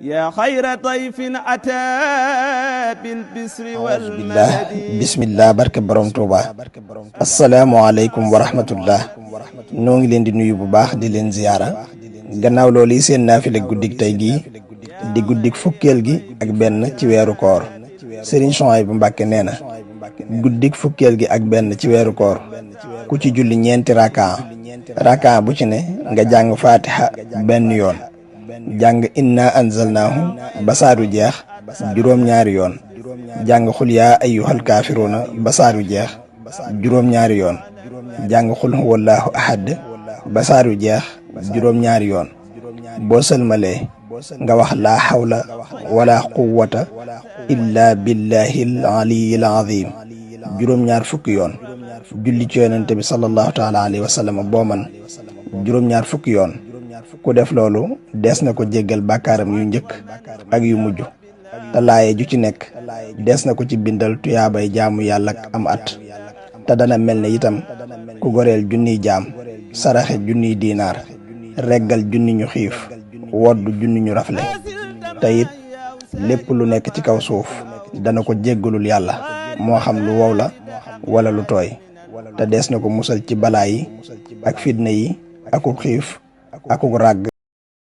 يا خير ضيف أتى بالبسر والمدد bismillah barke borom Tuuba asalaamaaleykum wa rahmatullah noo ngi leen di nuyu bu baax di leen ziyaara gannaaw loolu yi seen naafile guddik tey gii di guddik fukkeel gi ak benn ci weeru koor Serigne Souhaïbou Mbacké nee na guddik fukkeel gi ak benn ci weeru koor ku ci julli ñeenti rakaa bu ci ne nga jàng fatiha benn yoon jàng inna anzalnaahu basaaru jeex juróom-ñaari yoon jàng xul yaa ayyuhal kaafiruuna basaaru jeex juróom-ñaari yoon jàng xul huwallaahu ahad basaaru jeex juróom-ñaari yoon boo sëlmalee nga wax laa xawla wala quwwata illa billahil aliyyil azim juróom-ñaar fukki yoon julli ci yonente bi sallallahu taala alayhi wa sallam boo man juróom-ñaar fukki yoon ku def loolu dees na ko jéggal bàkkaaram yu njëkk ak yu mujj te laaye ju ci nekk dees na ko ci bindal tuyaabay jaamu yàlla ak am at te dana mel ne itam ku goreel junniy jaam saraxe junniy diinaar reggal junni ñu xiif woddu junni ñu rafle te it lépp lu nekk ci kaw suuf dana ko jéggalul yàlla moo xam lu wow la wala lu tooy te dees na ko musal ci balaa yi ak fitna yi akub xiif akub ràgg